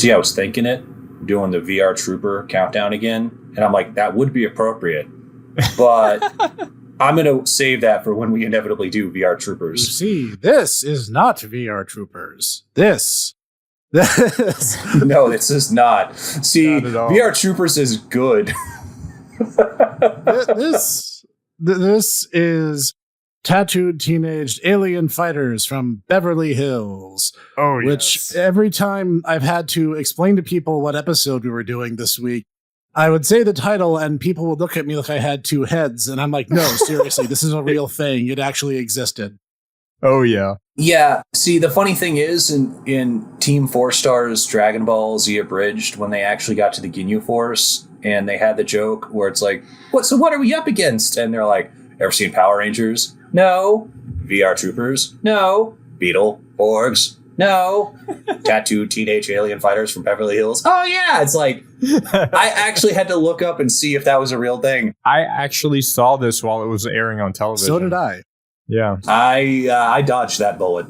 See, I was thinking it, doing the VR Trooper countdown again, and I'm like, that would be appropriate, but I'm going to save that for when we inevitably do VR Troopers. You see, this is not VR Troopers. This. No, this is not. See, not VR Troopers is good. This is tattooed teenaged alien fighters from Beverly Hills. Oh, yes. Which every time I've had to explain to people what episode we were doing this week, I would say the title and people would look at me like I had two heads. And I'm like, no, seriously, this is a real thing. It actually existed. Oh, yeah. Yeah. See, the funny thing is in Team 4-Star's Dragon Ball Z Abridged, when they actually got to the Ginyu Force and they had the joke where it's like, what are we up against? And they're like, ever seen Power Rangers? No. VR Troopers? No. Beetle? Borgs? No. Tattooed teenage alien fighters from Beverly Hills? Oh, yeah. It's like, I actually had to look up and see if that was a real thing. I actually saw this while it was airing on television. So did I. Yeah. I dodged that bullet.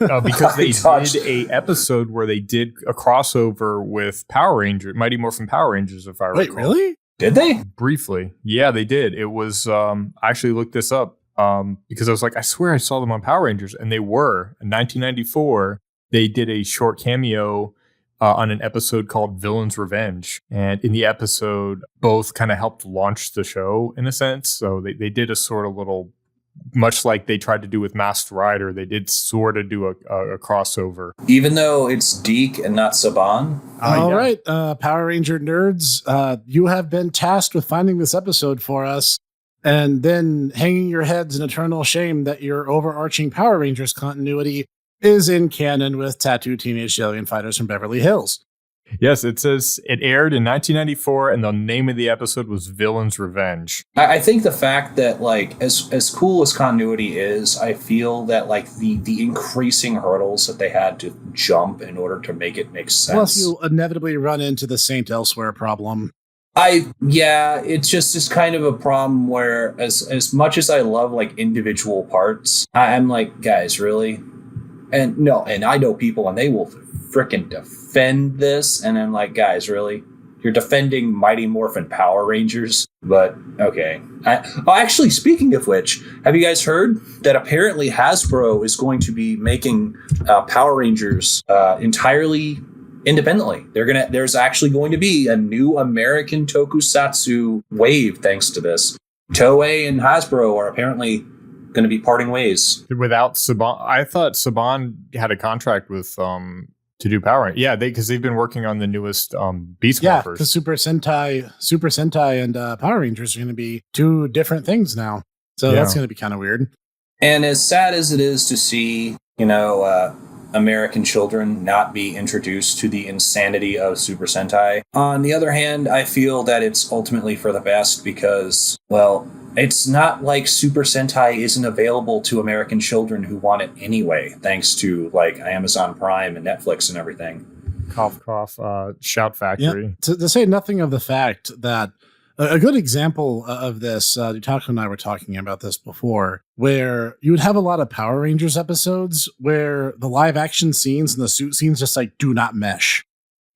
Because they did a episode where they did a crossover with Power Rangers, Mighty Morphin Power Rangers, if I recall. Wait, really? Did they? Briefly. Yeah, they did. It was, I actually looked this up because I was like, I swear I saw them on Power Rangers. And they were. In 1994, they did a short cameo on an episode called Villain's Revenge. And in the episode, both kind of helped launch the show in a sense. So they did a sort of little, much like they tried to do with Masked Rider, they did sort of do a crossover. Even though it's Deke and not Saban? All right, Power Ranger nerds, you have been tasked with finding this episode for us and then hanging your heads in eternal shame that your overarching Power Rangers continuity is in canon with tattooed teenage alien fighters from Beverly Hills. Yes, it says it aired in 1994, and the name of the episode was Villain's Revenge. I think the fact that, like, as cool as continuity is, I feel that, like, the increasing hurdles that they had to jump in order to make it make sense. Plus, you inevitably run into the Saint Elsewhere problem. It's just kind of a problem where, as much as I love, like, individual parts, I'm like, guys, really? And I know people, and they will frickin' defend this, and I'm like, guys, really? You're defending Mighty Morphin Power Rangers? But, okay. Actually, speaking of which, have you guys heard that apparently Hasbro is going to be making Power Rangers entirely independently? There's actually going to be a new American tokusatsu wave thanks to this. Toei and Hasbro are apparently going to be parting ways. Without Saban, I thought Saban had a contract with to do Power Rangers. Yeah, because they've been working on the newest Beast Morphers. Yeah, because Super Sentai and Power Rangers are going to be two different things now. So that's going to be kind of weird. And as sad as it is to see, American children not be introduced to the insanity of Super Sentai, on the other hand, I feel that it's ultimately for the best because, well, it's not like Super Sentai isn't available to American children who want it anyway, thanks to, like, Amazon Prime and Netflix and everything. Cough, cough, Shout Factory. Yeah. To say nothing of the fact that a good example of this, Dietaku and I were talking about this before, where you would have a lot of Power Rangers episodes where the live action scenes and the suit scenes just, like, do not mesh.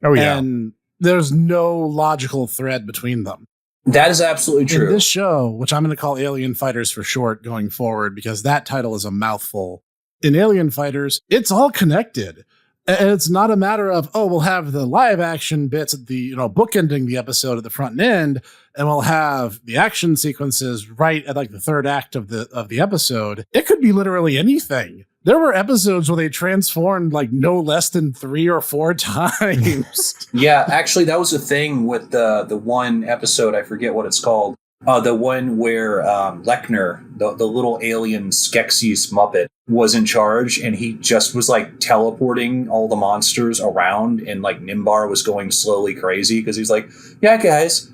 Oh, yeah. And there's no logical thread between them. That is absolutely true. In this show, which I'm going to call Alien Fighters for short going forward, because that title is a mouthful. In Alien Fighters, it's all connected. And it's not a matter of, we'll have the live action bits at the, bookending the episode at the front and end, and we'll have the action sequences right at, like, the third act of the episode. It could be literally anything. There were episodes where they transformed, like, no less than 3 or 4 times. Yeah, actually, that was a thing with the one episode, I forget what it's called. The one where Lechner, the little alien Skeksis Muppet, was in charge, and he just was, like, teleporting all the monsters around, and, like, Nimbar was going slowly crazy because he's like, yeah, guys,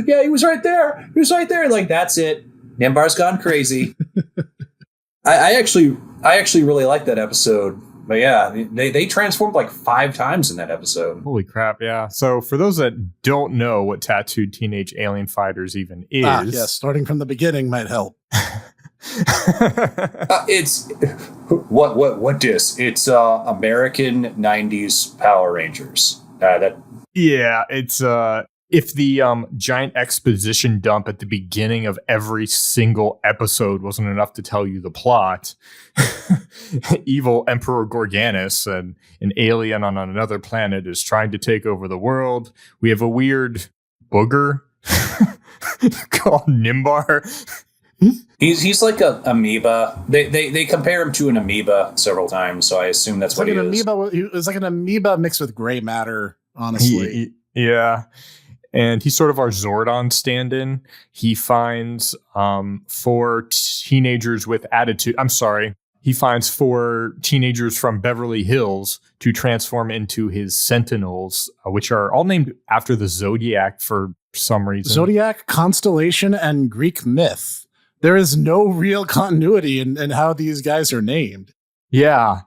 yeah, he was right there, like, that's it, Nimbar's gone crazy. I actually really like that episode. But yeah, they transformed like 5 times in that episode. Holy crap, yeah. So for those that don't know what Tattooed Teenage Alien Fighters even is... yes, starting from the beginning might help. It's what dis? It's American '90s Power Rangers. That Yeah, it's if the giant exposition dump at the beginning of every single episode wasn't enough to tell you the plot, evil Emperor Gorganis, and an alien on another planet, is trying to take over the world. We have a weird booger called Nimbar. he's like a amoeba. They compare him to an amoeba several times, so I assume that's what he is. Amoeba. It's like an amoeba mixed with gray matter. Honestly, yeah. And he's sort of our Zordon stand-in. He finds 4 teenagers with attitude. I'm sorry. He finds 4 teenagers from Beverly Hills to transform into his Sentinels, which are all named after the Zodiac for some reason. Zodiac, constellation, and Greek myth. There is no real continuity in how these guys are named. Yeah.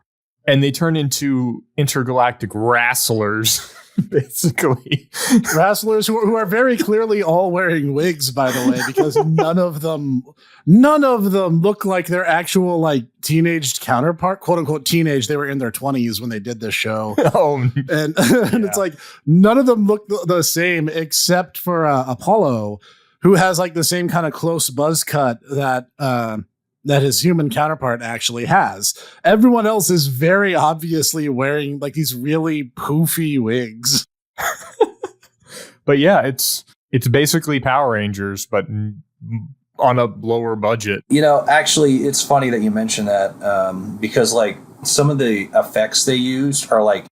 And they turn into intergalactic wrestlers. Basically, wrestlers who are very clearly all wearing wigs, by the way, because none of them look like their actual like teenaged counterpart, quote unquote teenage. They were in their 20s when they did this show. And it's like none of them look the same except for Apollo, who has like the same kind of close buzz cut that his human counterpart actually has. Everyone else is very obviously wearing like these really poofy wigs. But yeah, it's basically Power Rangers, but on a lower budget. You know, actually, it's funny that you mentioned that because like some of the effects they used are like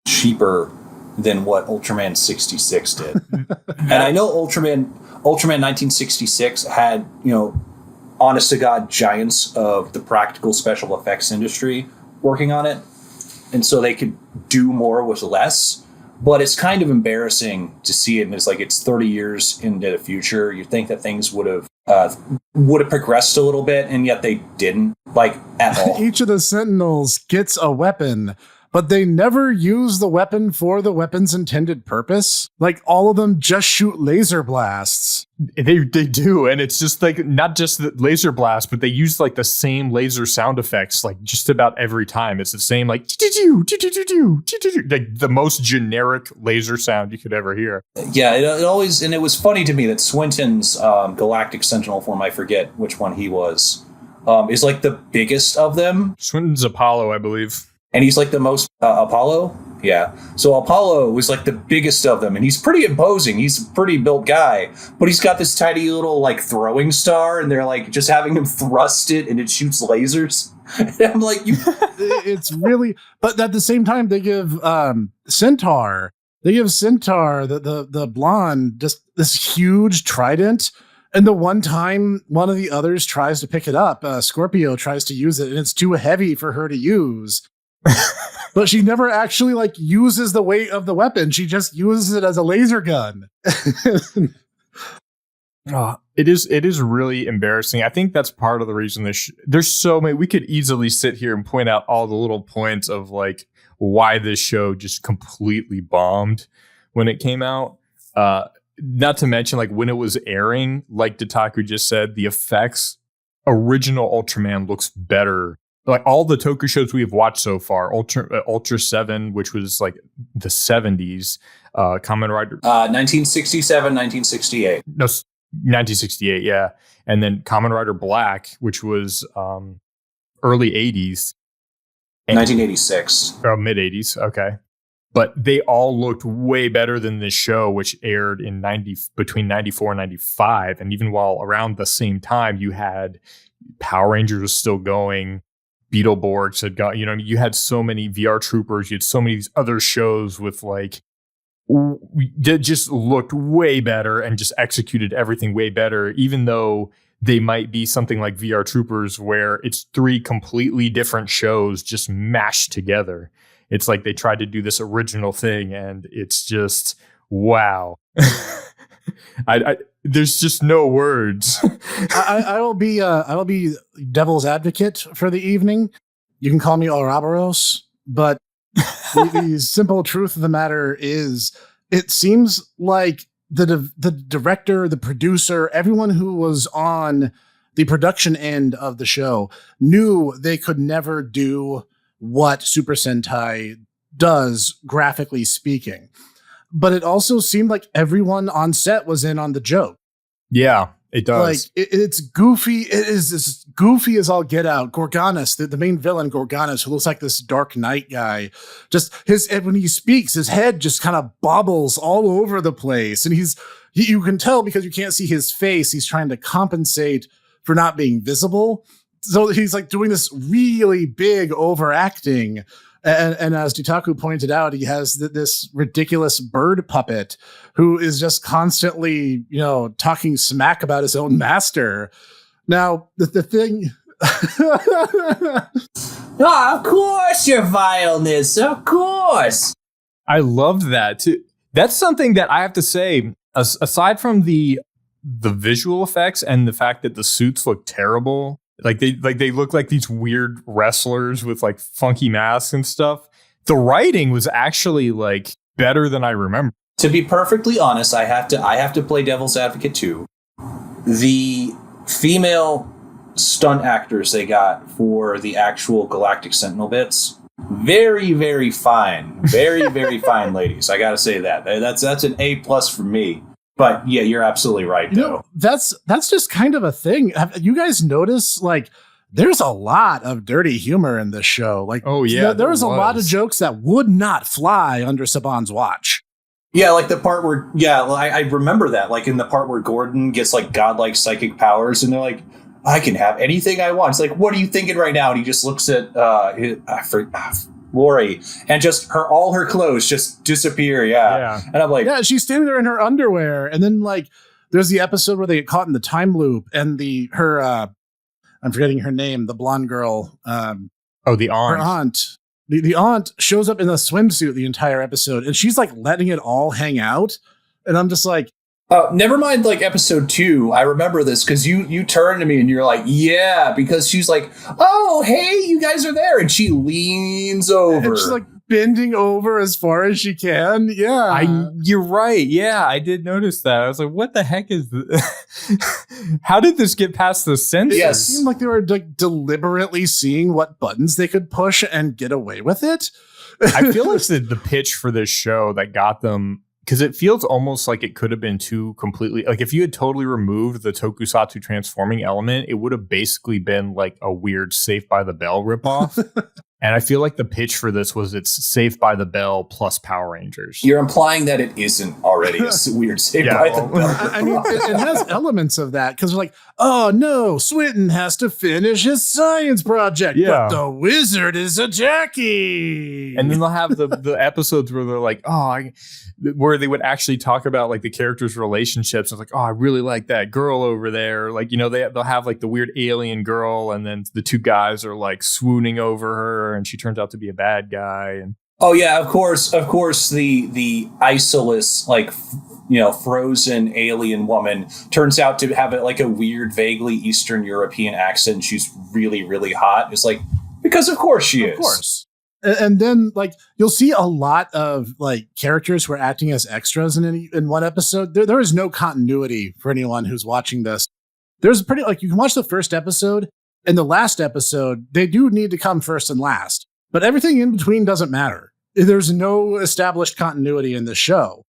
cheaper than what Ultraman 66 did. And I know Ultraman 1966 had, honest to God, giants of the practical special effects industry working on it. And so they could do more with less. But it's kind of embarrassing to see it. And it's like it's 30 years into the future. You'd think that things would have progressed a little bit, and yet they didn't, like, at all. Each of the Sentinels gets a weapon, but they never use the weapon for the weapon's intended purpose. Like, all of them just shoot laser blasts. They do, and it's just like not just the laser blast, but they use like the same laser sound effects like just about every time. It's the same like like the most generic laser sound you could ever hear. Yeah, it always, and it was funny to me that Swinton's Galactic Sentinel form, I forget which one he was, is like the biggest of them. Swinton's Apollo, I believe. And he's like the most Apollo. Yeah. So Apollo was like the biggest of them, and he's pretty imposing. He's a pretty built guy, but he's got this tiny little like throwing star, and they're like just having him thrust it, and it shoots lasers. And I'm like, it's really. But at the same time, they give Centaur. They give Centaur the blonde just this huge trident. And the one time one of the others tries to pick it up, Scorpio tries to use it, and it's too heavy for her to use. But she never actually like uses the weight of the weapon. She just uses it as a laser gun. It is really embarrassing. I think that's part of the reason there's so many. We could easily sit here and point out all the little points of like why this show just completely bombed when it came out. Not to mention like when it was airing, like Dietaku just said, the effects. Original Ultraman looks better. Like all the Toku shows we have watched so far, UltraSeven, which was like the 70s, Kamen Rider. 1967, 1968. No, 1968, yeah. And then Kamen Rider Black, which was early 80s. 1986. Or mid 80s, okay. But they all looked way better than this show, which aired in between 94 and 95. And even while around the same time, you had Power Rangers was still going. Beetleborgs had got, you had so many VR Troopers, you had so many of these other shows with like, that just looked way better and just executed everything way better, even though they might be something like VR Troopers where it's 3 completely different shows just mashed together. It's like they tried to do this original thing and it's just, wow. There's just no words. I will be devil's advocate for the evening. You can call me Ouroboros, but the simple truth of the matter is, it seems like the director, the producer, everyone who was on the production end of the show knew they could never do what Super Sentai does, graphically speaking. But it also seemed like everyone on set was in on the joke. Yeah, it does. Like, it's goofy. It is as goofy as all get out. Gorgonis, the main villain, Gorgonis, who looks like this Dark Knight guy, just when he speaks, his head just kind of bobbles all over the place. And you can tell because you can't see his face, he's trying to compensate for not being visible. So he's like doing this really big overacting. And as Dietaku pointed out, he has this ridiculous bird puppet who is just constantly, talking smack about his own master. Now, the thing... Oh, of course, your vileness. Of course. I loved that too. That's something that I have to say, aside from the visual effects and the fact that the suits look terrible, like they look like these weird wrestlers with like funky masks and stuff. The writing was actually like better than I remember. To be perfectly honest, I have to play devil's advocate too. The female stunt actors they got for the actual Galactic Sentinel bits, very, very fine. Very, very fine ladies. I gotta say that. That's an A+ for me. But yeah, you're absolutely right, though. That's just kind of a thing. Have you guys noticed, like, there's a lot of dirty humor in this show? Like, oh yeah, there was a lot of jokes that would not fly under Saban's watch. Yeah, like the part where, I remember that, like in the part where Gordon gets like godlike psychic powers, and they're like, I can have anything I want. It's like, what are you thinking right now? And he just looks at Lori, and just all her clothes just disappear. Yeah. And I'm like, yeah, she's standing there in her underwear. And then like, there's the episode where they get caught in the time loop, and her I'm forgetting her name, the blonde girl. The aunt. Her aunt. The aunt shows up in a swimsuit the entire episode, and she's like letting it all hang out. And I'm just like, never mind, like episode 2. I remember this because you turned to me and you're like, yeah, because she's like, oh, hey, you guys are there. And she leans over. And she's like bending over as far as she can. Yeah. You're right. Yeah, I did notice that. I was like, what the heck is this? How did this get past the censor? It seemed like they were like deliberately seeing what buttons they could push and get away with it. I feel like the pitch for this show that got them, because it feels almost like it could have been too completely, like if you had totally removed the tokusatsu transforming element, it would have basically been like a weird Saved by the Bell ripoff. And I feel like the pitch for this was it's Saved by the Bell plus Power Rangers. You're implying that it isn't already a weird Saved by the Bell. I mean, it has elements of that, because they're like, oh no, Swinton has to finish his science project, but the wizard is a Jackie. And then they'll have the episodes where they're like, where they would actually talk about like the characters' relationships. It's like, oh, I really like that girl over there. Like, they'll have like the weird alien girl, and then the two guys are like swooning over her, and she turns out to be a bad guy. And oh yeah, of course, the isolus, like, frozen alien woman turns out to have like a weird, vaguely Eastern European accent. She's really, really hot. It's like, because of course she is. Of course. And then, like, you'll see a lot of like characters who are acting as extras in one episode. There is no continuity for anyone who's watching this. There's you can watch the first episode and the last episode. They do need to come first and last, but everything in between doesn't matter. There's no established continuity in the show.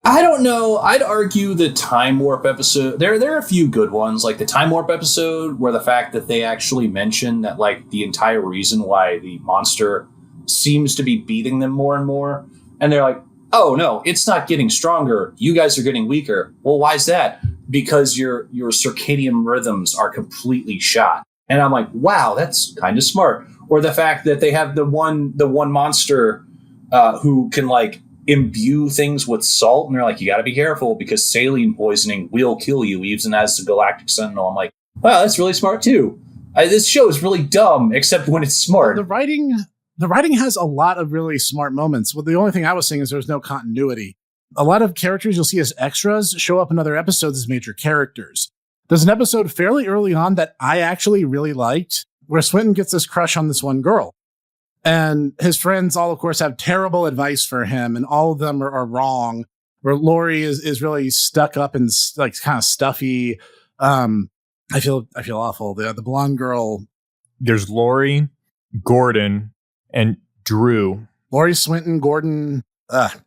I don't know. I'd argue the time warp episode. There are a few good ones, like the time warp episode, where the fact that they actually mention that like the entire reason why the monster seems to be beating them more and more, and they're like, oh no, it's not getting stronger, you guys are getting weaker. Well, why is that? Because your circadian rhythms are completely shot. And I'm like, wow, that's kind of smart. Or the fact that they have the one monster who can like imbue things with salt, and they're like, you got to be careful because saline poisoning will kill you even as the Galactic Sentinel. I'm like, wow, that's really smart too. This show is really dumb except when it's smart. The writing has a lot of really smart moments. Well, the only thing I was saying is there's no continuity. A lot of characters you'll see as extras show up in other episodes as major characters. There's an episode fairly early on that I actually really liked, where Swinton gets this crush on this one girl. And his friends all, of course, have terrible advice for him, and all of them are wrong. Where Lori is really stuck up and like kind of stuffy. I feel awful. The blonde girl. There's Lori, Gordon, and Drew. Laurie Swinton, Gordon,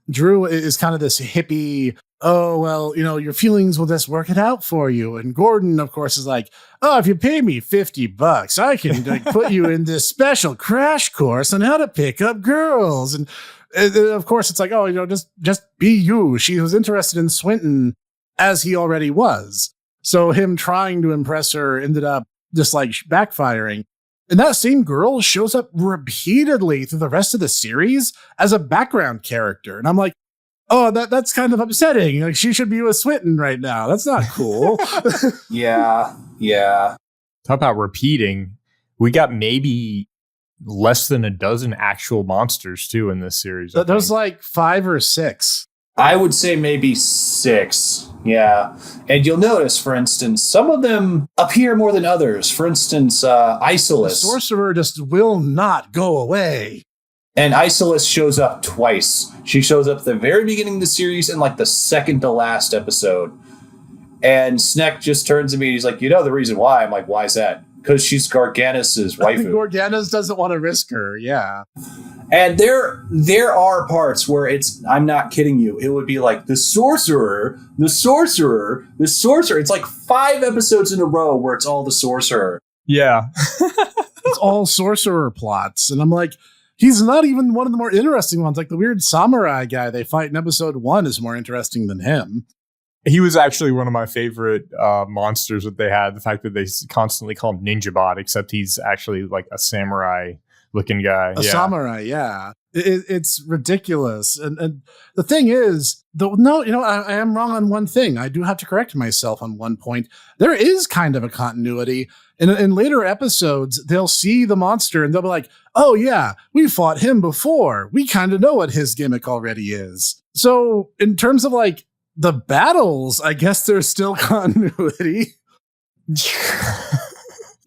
Drew is kind of this hippie. Oh, well, your feelings will just work it out for you. And Gordon, of course, is like, oh, if you pay me $50, I can put you in this special crash course on how to pick up girls. And of course, it's like, oh, just be you. She was interested in Swinton as he already was. So him trying to impress her ended up just like backfiring. And that same girl shows up repeatedly through the rest of the series as a background character. And I'm like, oh, that's kind of upsetting. Like, she should be with Swinton right now. That's not cool. Yeah. Talk about repeating. We got maybe less than a dozen actual monsters, too, in this series. There's like 5 or 6. I would say maybe 6. Yeah. And you'll notice, for instance, some of them appear more than others. For instance, Isolus. The sorcerer just will not go away. And Isolus shows up twice. She shows up at the very beginning of the series and like the second to last episode. And Snek just turns to me and he's like, the reason why? I'm like, why is that? Because she's Garganus's waifu. Garganus doesn't want to risk her, yeah. And there are parts where I'm not kidding you, it would be like the sorcerer. It's like 5 episodes in a row where it's all the sorcerer. Yeah. It's all sorcerer plots. And I'm like, he's not even one of the more interesting ones. Like the weird samurai guy they fight in episode 1 is more interesting than him. He was actually one of my favorite monsters that they had. The fact that they constantly call him Ninja Bot, except he's actually like a samurai looking guy. Samurai, yeah. It's ridiculous. And the thing is, I am wrong on one thing. I do have to correct myself on one point. There is kind of a continuity. In later episodes, they'll see the monster and they'll be like, oh yeah, we fought him before. We kind of know what his gimmick already is. So in terms of like the battles, I guess there's still continuity.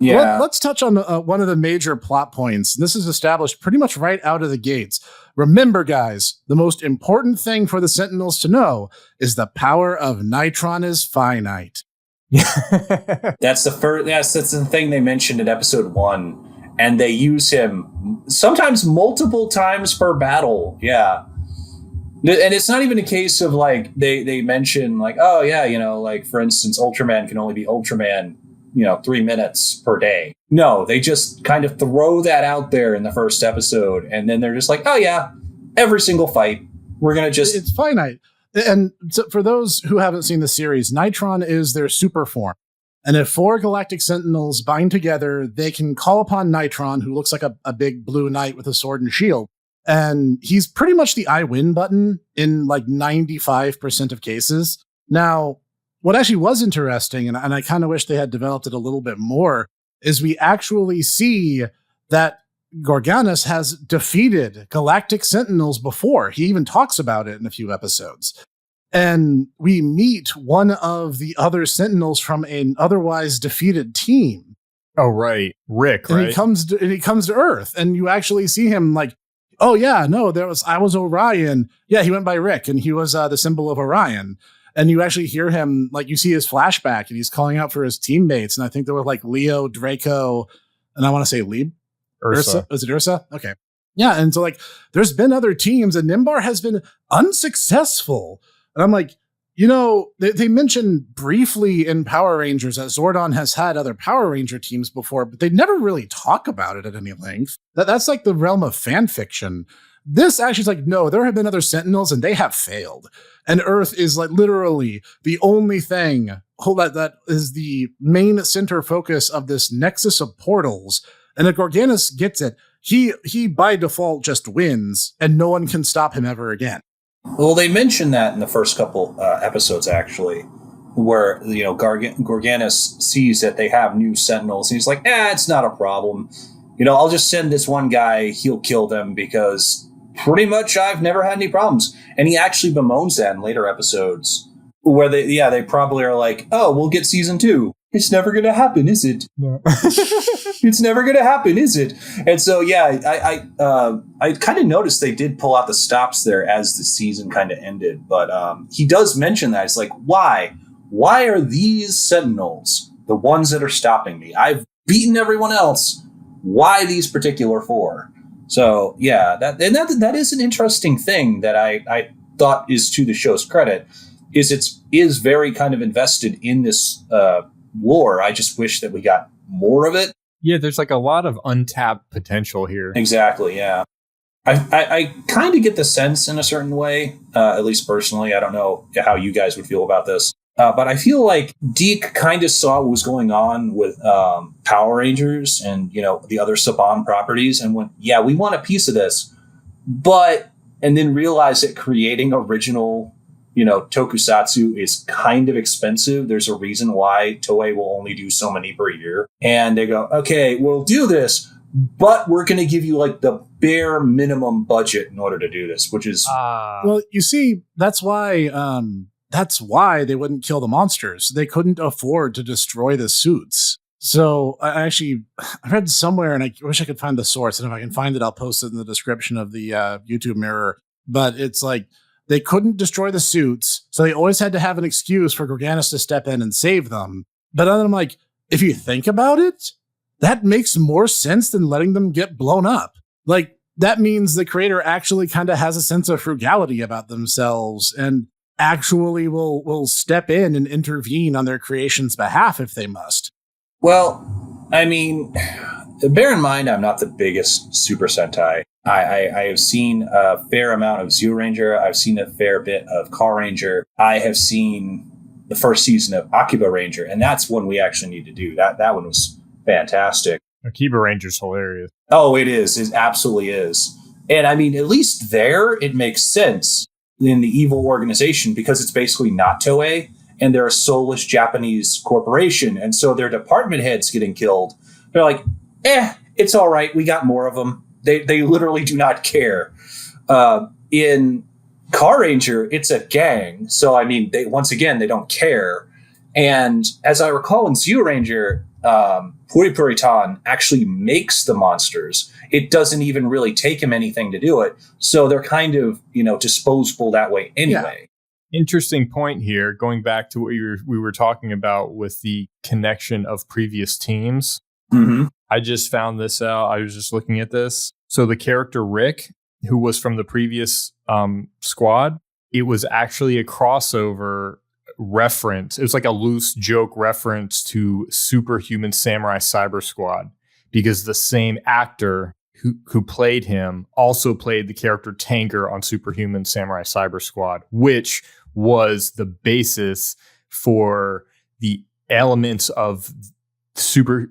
Yeah. Let's touch on one of the major plot points. This is established pretty much right out of the gates. Remember, guys, the most important thing for the Sentinels to know is the power of Nitron is finite. That's the thing they mentioned in episode 1. And they use him sometimes multiple times per battle. Yeah. And it's not even a case of like they mention like, oh yeah, like for instance, Ultraman can only be Ultraman, 3 minutes per day. No, they just kind of throw that out there in the first episode. And then they're just like, oh yeah, every single fight, we're going to just... It's finite. And so for those who haven't seen the series, Nitron is their super form. And if 4 Galactic Sentinels bind together, they can call upon Nitron, who looks like a big blue knight with a sword and shield. And he's pretty much the I win button in like 95% of cases. Now, what actually was interesting, and I kind of wish they had developed it a little bit more, is we actually see that Garganus has defeated Galactic Sentinels before. He even talks about it in a few episodes. And we meet one of the other Sentinels from an otherwise defeated team. Oh, right. Rick, and right? He comes to Earth, and you actually see him like, oh yeah, no, I was Orion. Yeah, he went by Rick, and he was the symbol of Orion. And you actually hear him, like you see his flashback, and he's calling out for his teammates. And I think there were like Leo, Draco, and I want to say Lieb. Ursa. Is it Ursa? Okay. Yeah, and so like there's been other teams, and Nimbar has been unsuccessful. And I'm like, they mentioned briefly in Power Rangers that Zordon has had other Power Ranger teams before, but they never really talk about it at any length. That's like the realm of fan fiction. This actually is like, no, there have been other Sentinels and they have failed. And Earth is like literally the only thing that is the main center focus of this nexus of portals. And if Garganus gets it, he by default just wins and no one can stop him ever again. Well, they mentioned that in the first couple episodes, actually, where, Garganus sees that they have new Sentinels. And he's like, it's not a problem. I'll just send this one guy. He'll kill them because pretty much I've never had any problems. And he actually bemoans that in later episodes where they probably are like, oh, we'll get season 2. It's never going to happen, is it? No. It's never going to happen, is it? And so, yeah, I kind of noticed they did pull out the stops there as the season kind of ended. But he does mention that. It's like, why? Why are these Sentinels the ones that are stopping me. I've beaten everyone else. Why these particular 4? So yeah, that is an interesting thing that I thought is to the show's credit, is very kind of invested in this lore. I just wish that we got more of it. Yeah, there's like a lot of untapped potential here. Exactly, yeah. I kind of get the sense in a certain way, at least personally. I don't know how you guys would feel about this. But I feel like Deke kind of saw what was going on with Power Rangers and, the other Saban properties and went, yeah, we want a piece of this. And then realized that creating original, tokusatsu is kind of expensive. There's a reason why Toei will only do so many per year. And they go, okay, we'll do this, but we're going to give you like the bare minimum budget in order to do this, which is... Well, you see, that's why they wouldn't kill the monsters. They couldn't afford to destroy the suits. So I read somewhere, and I wish I could find the source. And if I can find it, I'll post it in the description of the YouTube Mirror. But it's like they couldn't destroy the suits, so they always had to have an excuse for Gorganis to step in and save them. But then I'm like, if you think about it, that makes more sense than letting them get blown up. Like, that means the creator actually kind of has a sense of frugality about themselves and actually will step in and intervene on their creation's behalf if they must. Well, I mean, bear in mind, I'm not the biggest Super Sentai. I have seen a fair amount of Zeo Ranger. I've seen a fair bit of Car Ranger. I have seen the first season of Akiba Ranger, and that's one we actually need to do. That one was fantastic. Akiba Ranger's hilarious. Oh, it is. It absolutely is. And I mean, at least there, it makes sense in the evil organization because it's basically not Toei, and they're a soulless Japanese corporation. And so their department heads getting killed. They're like, it's all right. We got more of them. They literally do not care. In Car Ranger, it's a gang. So, I mean, they don't care. And as I recall in Zeo Ranger, Puri Puritan actually makes the monsters. It doesn't even really take him anything to do it. So they're kind of, disposable that way anyway. Yeah. Interesting point here, going back to what we were talking about with the connection of previous teams. Mm-hmm. I just found this out. I was just looking at this. So the character Rick, who was from the previous squad, it was actually a crossover reference. It was like a loose joke reference to Superhuman Samurai Cyber Squad, because the same actor who played him also played the character Tanker on Superhuman Samurai Cyber Squad, which was the basis for the elements of Superhuman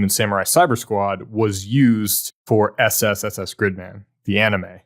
Samurai Cyber Squad was used for SS Gridman, the anime.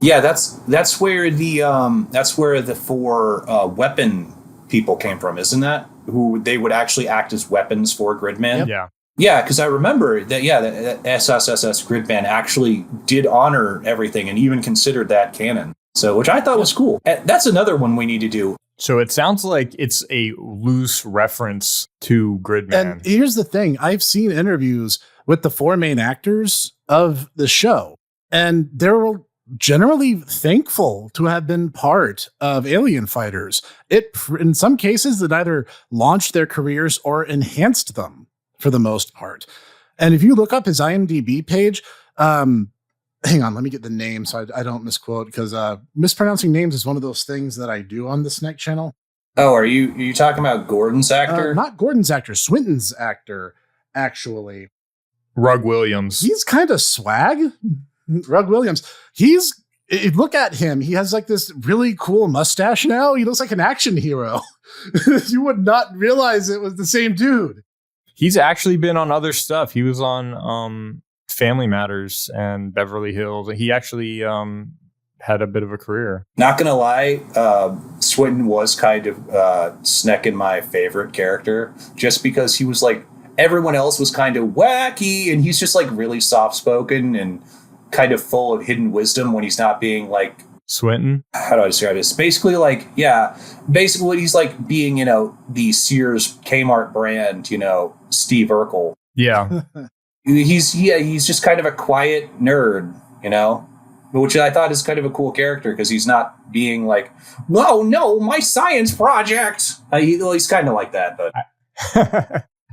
Yeah, that's where the 4 weapon people came from, isn't that? Who they would actually act as weapons for Gridman. Yep. Yeah. Yeah, because I remember that. Yeah, that SSSS Gridman actually did honor everything and even considered that canon. So, which I thought was cool. That's another one we need to do. So it sounds like it's a loose reference to Gridman. And here's the thing. I've seen interviews with the 4 main actors of the show, and they're generally thankful to have been part of Alien Fighters. In some cases, it either launched their careers or enhanced them for the most part. And if you look up his IMDb page, hang on, let me get the name so I don't misquote, because mispronouncing names is one of those things that I do on the Snek channel. Oh, are you talking about Gordon's actor? Not Gordon's actor, Swinton's actor, actually. Rug Williams. He's kind of swag. Rug Williams. Look at him. He has like this really cool mustache now. He looks like an action hero. You would not realize it was the same dude. He's actually been on other stuff. He was on Family Matters and Beverly Hills. He actually had a bit of a career. Not gonna lie, Swinton was kind of Snek in my favorite character, just because he was like, everyone else was kind of wacky, and he's just like really soft-spoken and kind of full of hidden wisdom when he's not being like... Swinton? How do I describe this? Basically what he's like being, the Sears Kmart brand, Steve Urkel. Yeah. He's just kind of a quiet nerd, which I thought is kind of a cool character because he's not being like, "Whoa, no, my science project." He's kind of like that, but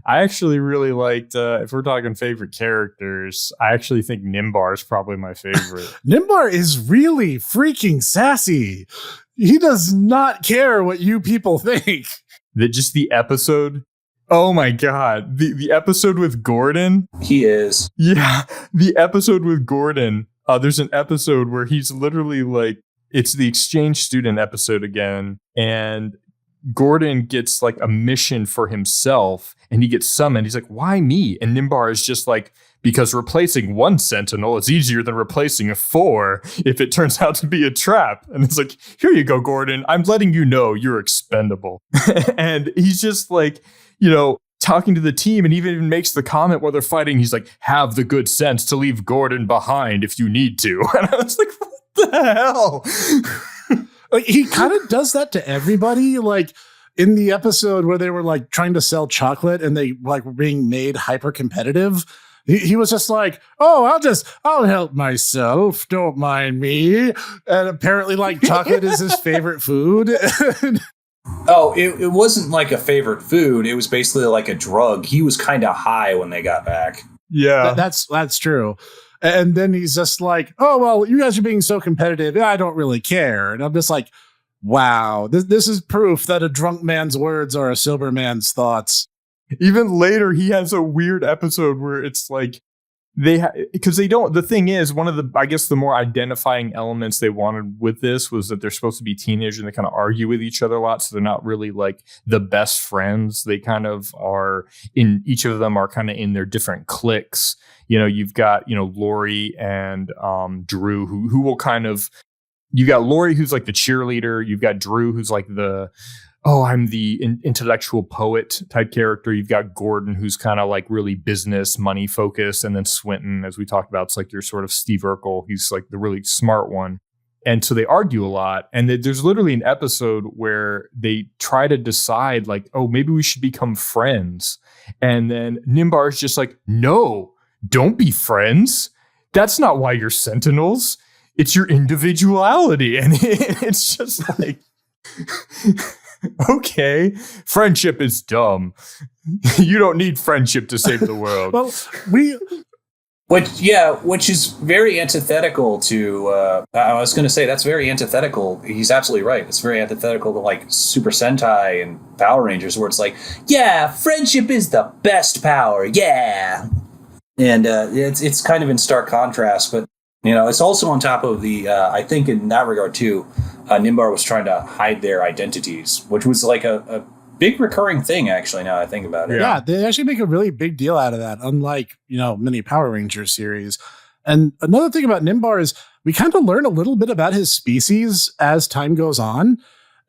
I actually really liked, if we're talking favorite characters, I actually think Nimbar is probably my favorite. Nimbar is really freaking sassy. He does not care what you people think. That just the episode. Oh my God. The episode with Gordon. He is. Yeah. The episode with Gordon. There's an episode where he's literally like, it's the exchange student episode again. And Gordon gets like a mission for himself and he gets summoned. He's like, why me? And Nimbar is just like, because replacing one sentinel is easier than replacing 4 if it turns out to be a trap. And it's like, here you go, Gordon. I'm letting you know you're expendable. And he's just like, you know, talking to the team and even makes the comment while they're fighting. He's like, have the good sense to leave Gordon behind if you need to. And I was like, what the hell? Like, he kind of does that to everybody. Like in the episode where they were like trying to sell chocolate and they like were being made hyper competitive. He was just like, oh, I'll help myself. Don't mind me. And apparently like chocolate is his favorite food. Oh, it wasn't like a favorite food. It was basically like a drug. He was kind of high when they got back. Yeah, that's true. And then he's just like, oh, well, you guys are being so competitive. I don't really care. And I'm just like, wow, this is proof that a drunk man's words are a sober man's thoughts. Even later, he has a weird episode where it's like because they don't. The thing is, one of the, I guess, the more identifying elements they wanted with this was that they're supposed to be teenagers and they kind of argue with each other a lot. So they're not really like the best friends. They kind of are in, each of them are kind of in their different cliques. You know, you've got, you know, Lori and Drew who will kind of, you got Lori who's like the cheerleader. You've got Drew who's like the, oh, I'm the intellectual poet type character. You've got Gordon, who's kind of like really business, money focused. And then Swinton, as we talked about, it's like your sort of Steve Urkel. He's like the really smart one. And so they argue a lot. And there's literally an episode where they try to decide like, oh, maybe we should become friends. And then Nimbar is just like, no, don't be friends. That's not why you're sentinels. It's your individuality. And it's just like... Okay, friendship is dumb. You don't need friendship to save the world. Well, which is very antithetical to. I was going to say that's very antithetical. He's absolutely right. It's very antithetical to like Super Sentai and Power Rangers, where it's like, yeah, friendship is the best power. Yeah, and it's kind of in stark contrast, but. You know, it's also on top of the, I think in that regard too, Nimbar was trying to hide their identities, which was like a big recurring thing, actually, now I think about it. Yeah, they actually make a really big deal out of that, unlike, you know, many Power Rangers series. And another thing about Nimbar is we kind of learn a little bit about his species as time goes on.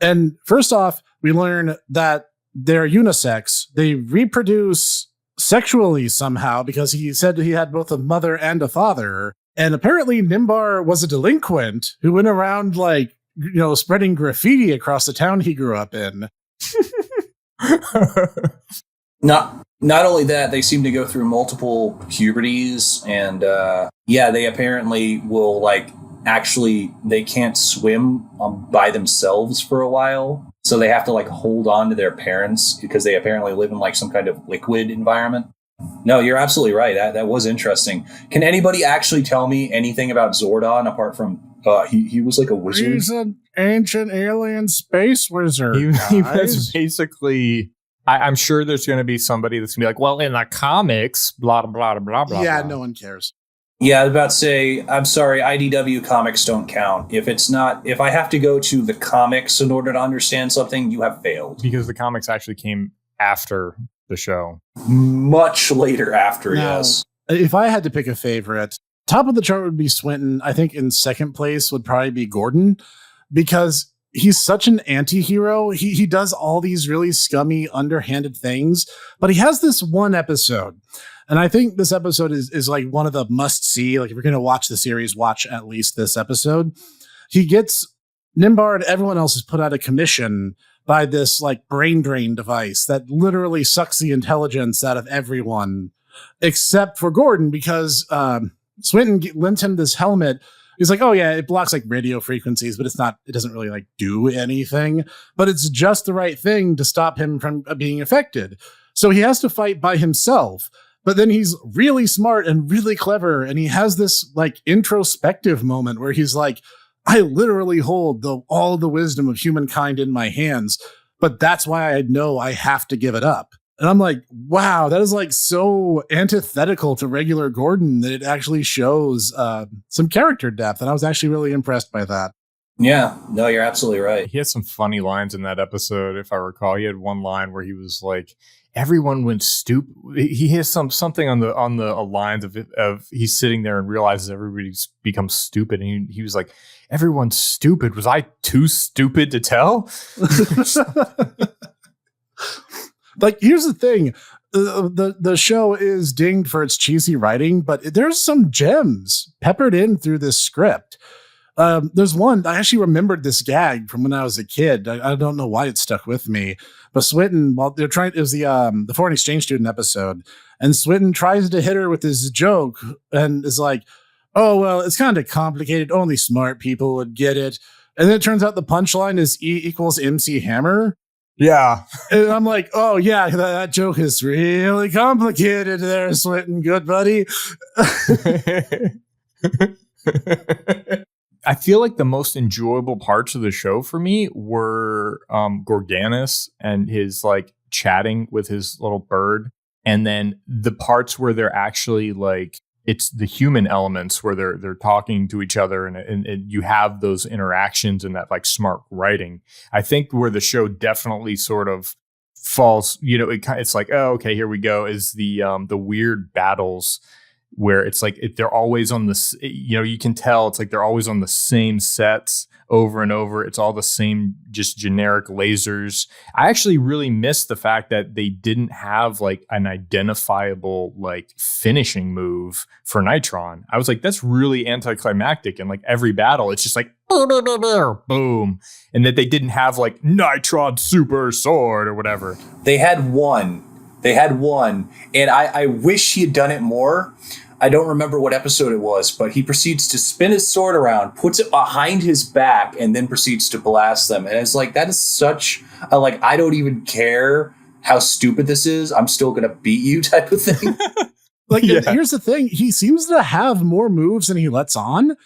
And first off, we learn that they're unisex. They reproduce sexually somehow because he said he had both a mother and a father. And apparently Nimbar was a delinquent who went around like, you know, spreading graffiti across the town he grew up in. Not only that, they seem to go through multiple puberties and they apparently will like actually they can't swim by themselves for a while. So they have to like hold on to their parents because they apparently live in like some kind of liquid environment. No, you're absolutely right. That was interesting. Can anybody actually tell me anything about Zordon apart from he was like a wizard? He's an ancient alien space wizard. He was basically. I'm sure there's going to be somebody that's going to be like, well, in the comics, blah blah blah blah. Yeah, blah. no one cares. Yeah, I was about to say, I'm sorry, IDW comics don't count. If I have to go to the comics in order to understand something, you have failed. Because the comics actually came after the show. Much later after, now, yes. If I had to pick a favorite, top of the chart would be Swinton. I think in second place would probably be Gordon, because he's such an anti-hero. He does all these really scummy, underhanded things, but he has this one episode. And I think this episode is like one of the must-see. Like if you're going to watch the series, watch at least this episode. He gets Nimbar and everyone else is put out of commission by this like brain drain device that literally sucks the intelligence out of everyone except for Gordon, because Swinton lent him this helmet. He's like, oh yeah, it blocks like radio frequencies, but it doesn't really like do anything, but it's just the right thing to stop him from being affected. So he has to fight by himself. But then he's really smart and really clever. And he has this like introspective moment where he's like, I literally hold all the wisdom of humankind in my hands. But that's why I know I have to give it up. And I'm like, wow, that is like so antithetical to regular Gordon that it actually shows some character depth. And I was actually really impressed by that. Yeah, no, you're absolutely right. He had some funny lines in that episode, if I recall. He had one line where he was like, everyone went stupid. He has something on the lines of he's sitting there and realizes everybody's become stupid. And he was like, everyone's stupid. Was I too stupid to tell? Like, here's the thing. The show is dinged for its cheesy writing, but there's some gems peppered in through this script. There's one, I actually remembered this gag from when I was a kid. I don't know why it stuck with me, but Swinton, while they're trying, it was the foreign exchange student episode, and Swinton tries to hit her with this joke and is like, oh, well, it's kind of complicated. Only smart people would get it. And then it turns out the punchline is E equals MC Hammer. Yeah. And I'm like, oh, yeah, that joke is really complicated there, Swinton. Good buddy. I feel like the most enjoyable parts of the show for me were Gorganis and his like chatting with his little bird. And then the parts where they're actually like, it's the human elements where they're talking to each other and you have those interactions and that like smart writing. I think where the show definitely sort of falls, it's like, oh, okay, here we go, is the weird battles where it's like they're always on this, you can tell it's like they're always on the same sets over and over. It's all the same, just generic lasers. I actually really missed the fact that they didn't have like an identifiable like finishing move for Nitron. I was like, that's really anticlimactic. And like every battle, it's just like boom, and that they didn't have like Nitron super sword or whatever. They had one, and I wish he had done it more. I don't remember what episode it was, but he proceeds to spin his sword around, puts it behind his back, and then proceeds to blast them. And it's like, that is such a, like, I don't even care how stupid this is, I'm still going to beat you type of thing. Like, yeah. Here's the thing. He seems to have more moves than he lets on.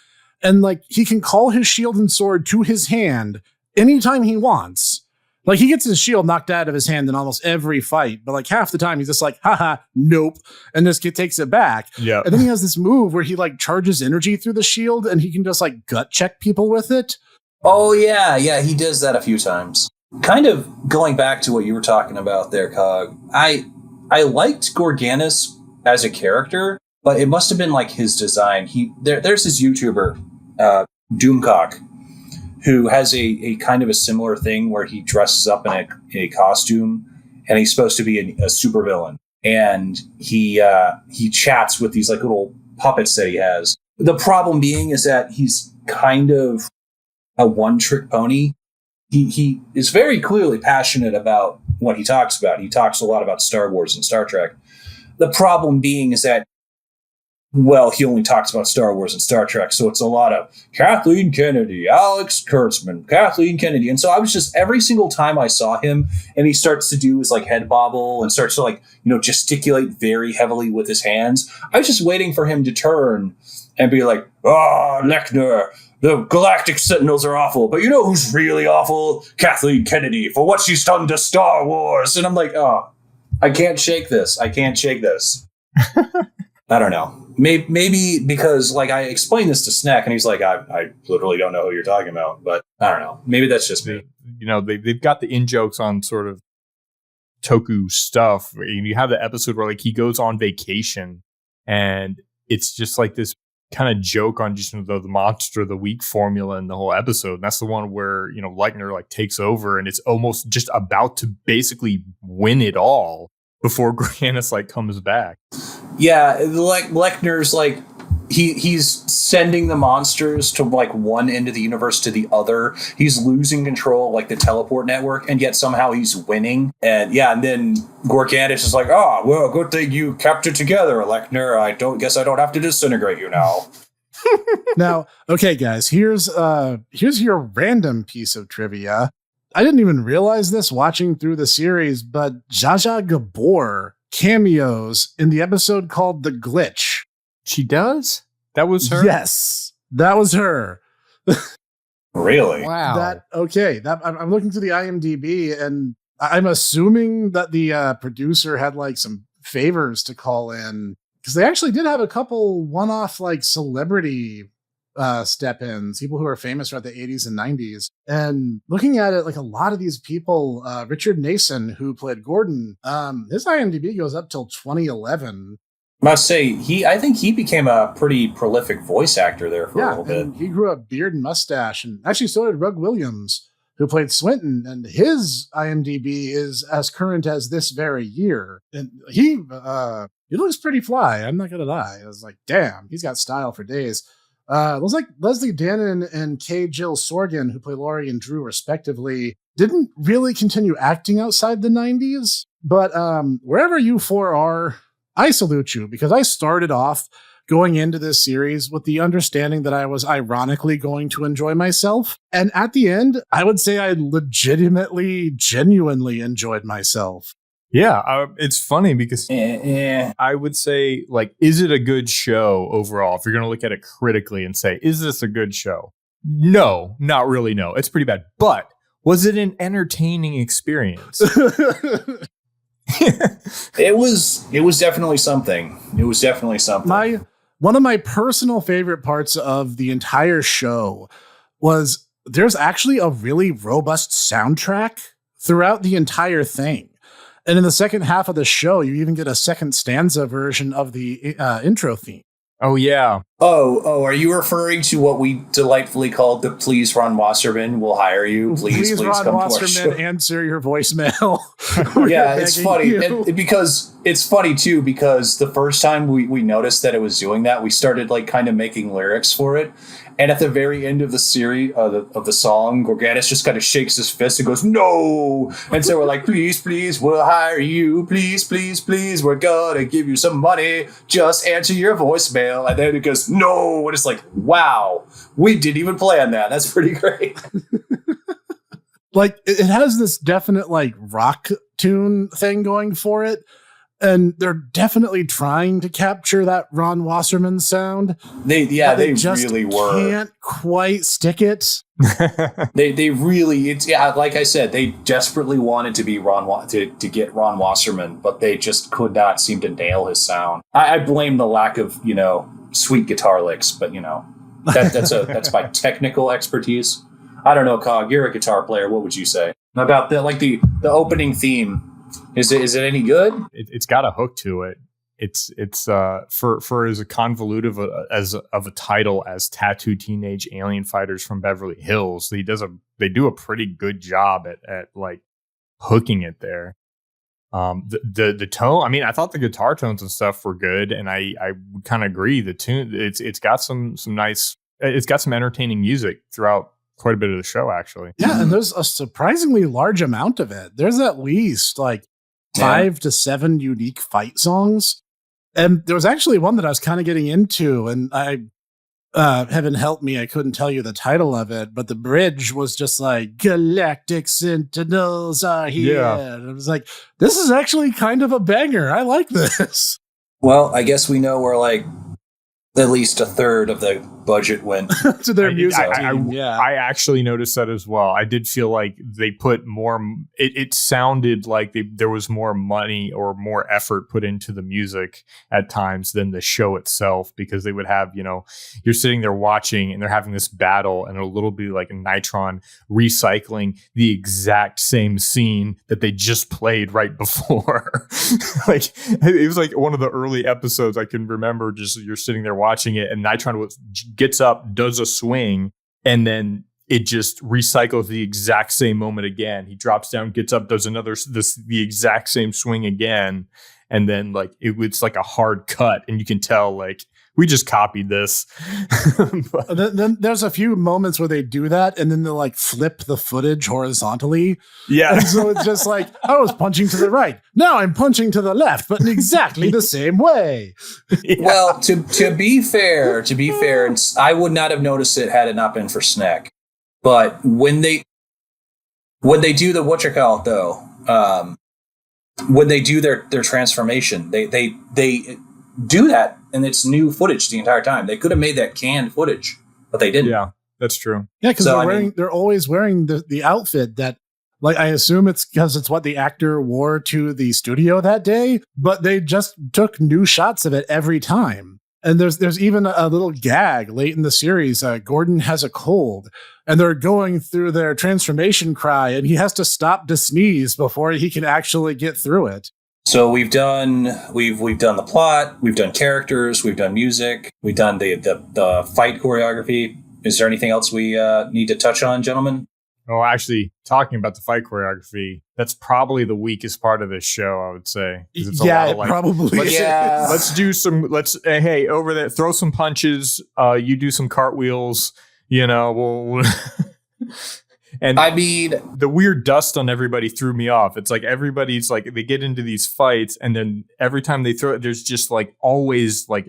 And like, he can call his shield and sword to his hand anytime he wants. Like, he gets his shield knocked out of his hand in almost every fight, but like half the time he's just like, haha, nope. And this kid takes it back. Yeah. And then he has this move where he like charges energy through the shield and he can just like gut check people with it. Oh, yeah. Yeah, he does that a few times. Kind of going back to what you were talking about there, Cog. I liked Gorganis as a character, but it must have been like his design. There's this YouTuber, Doomcock, who has a kind of a similar thing where he dresses up in a costume and he's supposed to be a supervillain. And he chats with these like little puppets that he has. The problem being is that he's kind of a one-trick pony. He is very clearly passionate about what he talks about. He talks a lot about Star Wars and Star Trek. The problem being is that, well, he only talks about Star Wars and Star Trek, so it's a lot of Kathleen Kennedy, Alex Kurtzman, Kathleen Kennedy. And so I was just, every single time I saw him and he starts to do his like head bobble and starts to like, gesticulate very heavily with his hands, I was just waiting for him to turn and be like, oh, Lechner, the Galactic Sentinels are awful, but you know who's really awful? Kathleen Kennedy, for what she's done to Star Wars. And I'm like, oh, I can't shake this. I don't know. Maybe because like I explained this to Snek and he's like, I literally don't know who you're talking about, but I don't know. Maybe that's just me. They've got the in-jokes on sort of Toku stuff. You have the episode where like he goes on vacation and it's just like this kind of joke on just the monster of the week formula in the whole episode. And that's the one where, Lechner like takes over and it's almost just about to basically win it all before Gorganis like comes back. Yeah, like Lechner's like he's sending the monsters to like one end of the universe to the other. He's losing control of like the teleport network, and yet somehow he's winning. And then Gorganis is like, oh, well, good thing you kept it together, Lechner. I don't have to disintegrate you now. Now, okay, guys, here's your random piece of trivia. I didn't even realize this watching through the series, but Zsa Zsa Gabor cameos in the episode called The Glitch. She does? That was her? Yes, that was her. Really? Wow. I'm looking through the IMDb, and I'm assuming that the producer had like some favors to call in, because they actually did have a couple one-off like celebrity step-ins, people who are famous throughout the 80s and 90s. And looking at it, like a lot of these people, Richard Nason, who played Gordon, his IMDb goes up till 2011. Must say, I think he became a pretty prolific voice actor there for a little bit. He grew a beard and mustache, and actually so did Rug Williams, who played Swinton, and his IMDb is as current as this very year. And he looks pretty fly, I'm not gonna lie. I was like, damn, he's got style for days. It looks like Leslie Dannon and K. Jill Sorgan, who play Laurie and Drew respectively, didn't really continue acting outside the 90s. But wherever you four are, I salute you, because I started off going into this series with the understanding that I was ironically going to enjoy myself. And at the end, I would say I legitimately, genuinely enjoyed myself. Yeah, it's funny because I would say, like, is it a good show overall? If you're going to look at it critically and say, is this a good show? No, not really. No, it's pretty bad. But was it an entertaining experience? It was definitely something. It was definitely something. One of my personal favorite parts of the entire show was there's actually a really robust soundtrack throughout the entire thing. And in the second half of the show, you even get a second stanza version of the intro theme. Oh, yeah. Oh, are you referring to what we delightfully called the Please Ron Wasserman Will Hire You? Please Ron come Wasserman, to our show. Answer your voicemail. Yeah, it's funny. Because it's funny, too, because the first time we noticed that it was doing that, we started like kind of making lyrics for it. And at the very end of the series of the song, Gorganis just kind of shakes his fist and goes, "No!" And so we're like, "Please, please, we'll hire you. Please, please, please, we're gonna give you some money. Just answer your voicemail." And then it goes, "No!" And it's like, wow, we didn't even plan that. That's pretty great. Like, it has this definite like rock tune thing going for it. And they're definitely trying to capture that Ron Wasserman sound. They just really were. Can't quite stick it. They really, like I said, they desperately wanted to be to get Ron Wasserman, but they just could not seem to nail his sound. I blame the lack of sweet guitar licks, but that's my technical expertise. I don't know, Cog, you're a guitar player. What would you say about the opening theme? Is it any good? It's got a hook to it. It's for as convoluted of a title as Tattoo Teenage Alien Fighters from Beverly Hills. They do a pretty good job at like hooking it there. The tone. I mean, I thought the guitar tones and stuff were good, and I kind of agree. The tune it's got some nice. It's got some entertaining music throughout quite a bit of the show, actually. Yeah, and there's a surprisingly large amount of it. There's at least like 5 to 7 unique fight songs. And there was actually one that I was kind of getting into, and I heaven help me, I couldn't tell you the title of it, but the bridge was just like, "Galactic Sentinels are here." Yeah. And I was like, this is actually kind of a banger. I like this. Well, I guess we know we're like at least a third of the budget went to their music team. I actually noticed that as well. I did feel like they put more. It sounded like there was more money or more effort put into the music at times than the show itself, because they would have, you're sitting there watching and they're having this battle, and it'll little be like a Nitron recycling the exact same scene that they just played right before. Like, it was like one of the early episodes I can remember. Just you're sitting there watching it, and Nitron gets up, does a swing, and then it just recycles the exact same moment again. He drops down, gets up, does the exact same swing again, and then like it's like a hard cut, and you can tell like we just copied this. Then there's a few moments where they do that, and then they like flip the footage horizontally. Yeah. And so it's just like, I was punching to the right. Now I'm punching to the left, but in exactly the same way. Yeah. Well, to be fair, I would not have noticed it had it not been for Snek. But when they When they do the whatchamacallit though, when they do their transformation, they do that, and it's new footage the entire time. They could have made that canned footage, but they didn't. Yeah, that's true. Yeah, because they're always wearing the outfit that, like, I assume it's because it's what the actor wore to the studio that day, but they just took new shots of it every time. And there's even a little gag late in the series. Gordon has a cold, and they're going through their transformation cry, and he has to stop to sneeze before he can actually get through it. So we've done the plot, we've done characters, we've done music, we've done the fight choreography. Is there anything else we need to touch on, gentlemen? Oh, actually, talking about the fight choreography, that's probably the weakest part of this show, I would say. It's probably. Let's do some. Hey, over there, throw some punches. You do some cartwheels. We'll. And I mean, the weird dust on everybody threw me off. It's like everybody's like, they get into these fights, and then every time they throw it, there's just like always like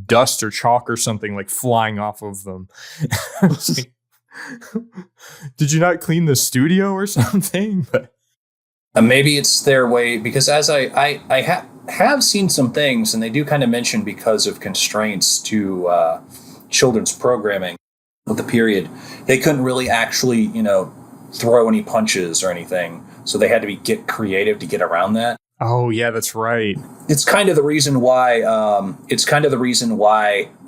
dust or chalk or something like flying off of them. Did you not clean the studio or something? But maybe it's their way, because as I have seen some things, and they do kind of mention because of constraints to children's programming of the period, they couldn't really actually, throw any punches or anything. So they had to get creative to get around that. Oh yeah, that's right. It's kind of the reason why.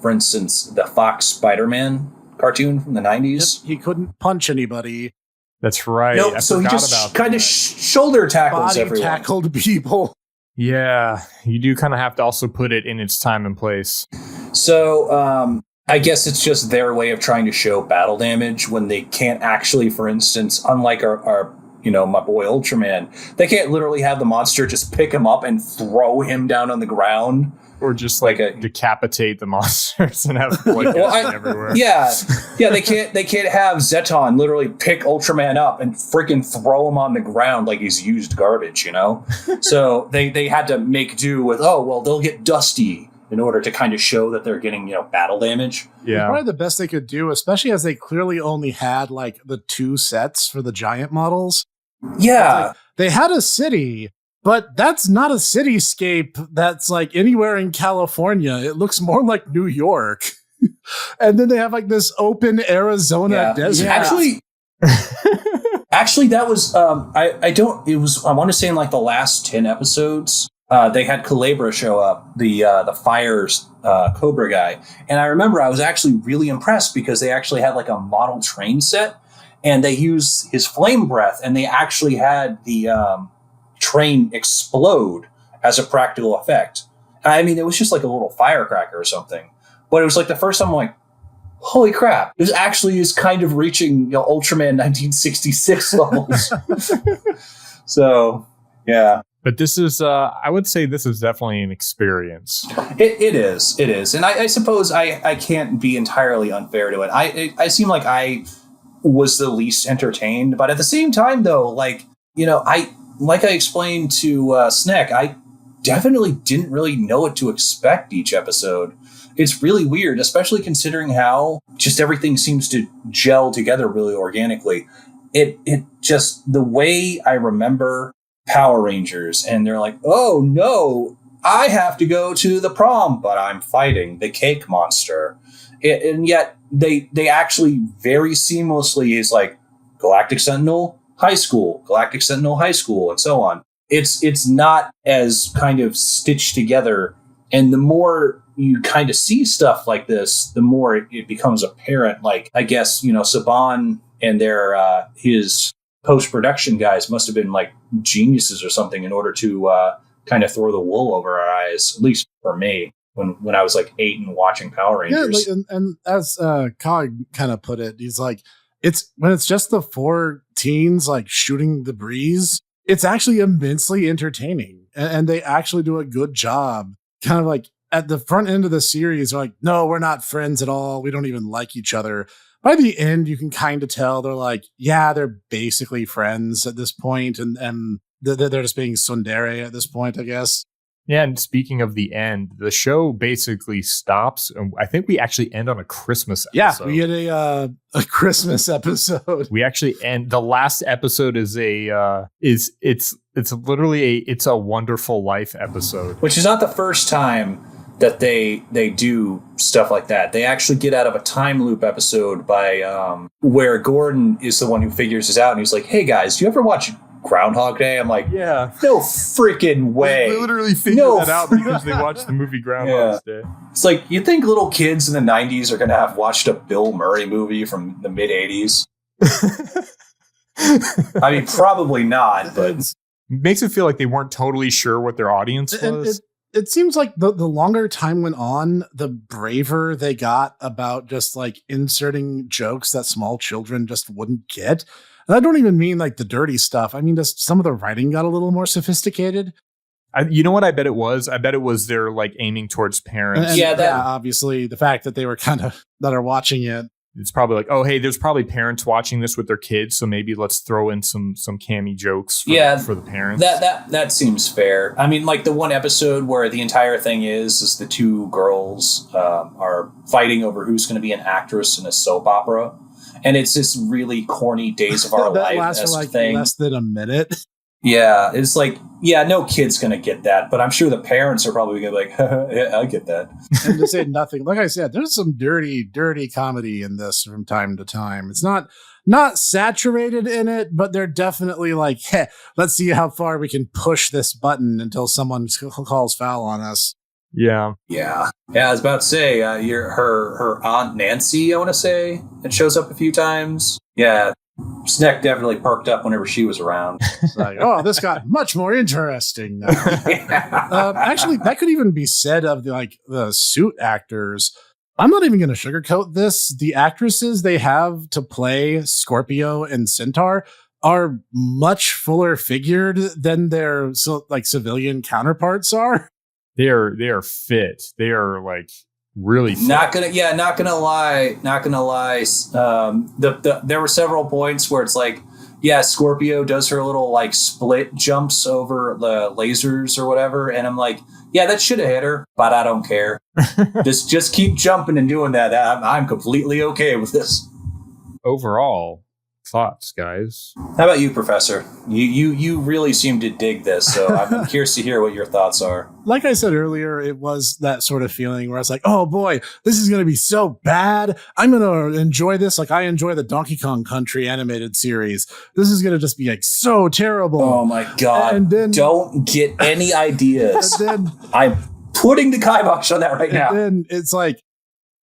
For instance, the Fox Spider-Man cartoon from the 90s. Yep, he couldn't punch anybody. That's right. Nope, so he just kind of shoulder tackles everyone. Tackled people. Yeah, you do kind of have to also put it in its time and place. So I guess it's just their way of trying to show battle damage when they can't actually, for instance, unlike our my boy Ultraman, they can't literally have the monster just pick him up and throw him down on the ground. Or just like decapitate the monsters and have blood everywhere. Yeah, they can't have Zeton literally pick Ultraman up and freaking throw him on the ground like he's used garbage, So they had to make do with, they'll get dusty in order to kind of show that they're getting, battle damage. Yeah. Probably the best they could do, especially as they clearly only had like the 2 sets for the giant models. Yeah. Like, they had a city, but that's not a cityscape that's like anywhere in California. It looks more like New York. And then they have like this open Arizona desert. Yeah. Actually, that was, I want to say in like the last 10 episodes, they had Calabra show up, the Fire's Cobra guy. And I remember I was actually really impressed because they actually had like a model train set, and they used his flame breath, and they actually had the train explode as a practical effect. I mean, it was just like a little firecracker or something. But it was like the first time I'm like, holy crap, this actually is kind of reaching Ultraman 1966 levels. So, yeah. But this is, I would say this is definitely an experience. It is. And I suppose I can't be entirely unfair to it. I seem like I was the least entertained. But at the same time, though, I explained to Snek, I definitely didn't really know what to expect each episode. It's really weird, especially considering how just everything seems to gel together really organically. It just, the way I remember Power Rangers, and they're like, oh no, I have to go to the prom, but I'm fighting the cake monster. And yet they actually very seamlessly is like Galactic Sentinel High School, Galactic Sentinel High School, and so on. It's not as kind of stitched together. And the more you kind of see stuff like this, the more it becomes apparent. Like, I guess, Saban and their his post-production guys must have been like geniuses or something in order to kind of throw the wool over our eyes, at least for me, when I was like 8 and watching Power Rangers. Yeah, and as Cog kind of put it, he's like, when it's just the 4 teens like shooting the breeze, it's actually immensely entertaining. And they actually do a good job. Kind of like at the front end of the series, they're like, no, we're not friends at all. We don't even like each other. By the end, you can kind of tell they're like, yeah, they're basically friends at this point, and they're just being tsundere at this point, I guess. Yeah, and speaking of the end, the show basically stops, and I think we actually end on a Christmas episode. Yeah, we get a Christmas episode. We actually end. The last episode is it's literally it's a Wonderful Life episode, which is not the first time that they do stuff like that. They actually get out of a time loop episode by where Gordon is the one who figures this out, and he's like, "Hey guys, do you ever watch Groundhog Day?" I'm like, yeah, no freaking way. They literally figured that out because they watched the movie Groundhog Day. It's like, you think little kids in the 90s are going to have watched a Bill Murray movie from the mid 80s? I mean, probably not, but it makes it feel like they weren't totally sure what their audience was. It seems like the longer time went on, the braver they got about just like inserting jokes that small children just wouldn't get. And I don't even mean like the dirty stuff. I mean, just some of the writing got a little more sophisticated. You know what I bet it was? I bet it was they're like aiming towards parents. And obviously the fact that they were that are watching it. It's probably like, oh, hey, there's probably parents watching this with their kids, so maybe let's throw in some cammy jokes for the parents. That seems fair. I mean, like the one episode where the entire thing is the two girls are fighting over who's going to be an actress in a soap opera. And it's this really corny Days of Our Life lasts for like thing. Less than a minute. Yeah, it's like, yeah, no kid's going to get that, but I'm sure the parents are probably going to be like, yeah, I get that. And to say nothing, like I said, there's some dirty comedy in this from time to time. It's not saturated in it, but they're definitely like, hey, let's see how far we can push this button until someone calls foul on us. Yeah. I was about to say, her Aunt Nancy, I want to say, it shows up a few times. Yeah, Snek definitely perked up whenever she was around. It's like, oh, this got much more interesting now. Actually, that could even be said of the suit actors. I'm not even going to sugarcoat this. The actresses they have to play Scorpio and Centaur are much fuller figured than their civilian counterparts are. They are fit. They are like really fit. Not gonna lie. There were several points where it's like, yeah, Scorpio does her little like split jumps over the lasers or whatever, and I'm like, yeah, that should have hit her, but I don't care. just keep jumping and doing that. I'm completely okay with this. Overall, thoughts, guys? How about you, Professor? You really seem to dig this, so I'm curious to hear what your thoughts are. Like I said earlier, it was that sort of feeling where I was like, oh boy, this is going to be so bad. I'm going to enjoy this like I enjoy the Donkey Kong Country animated series. This is going to just be like so terrible. Oh my God. And then, don't get any ideas. And then, I'm putting the kibosh on that right now. And then it's like,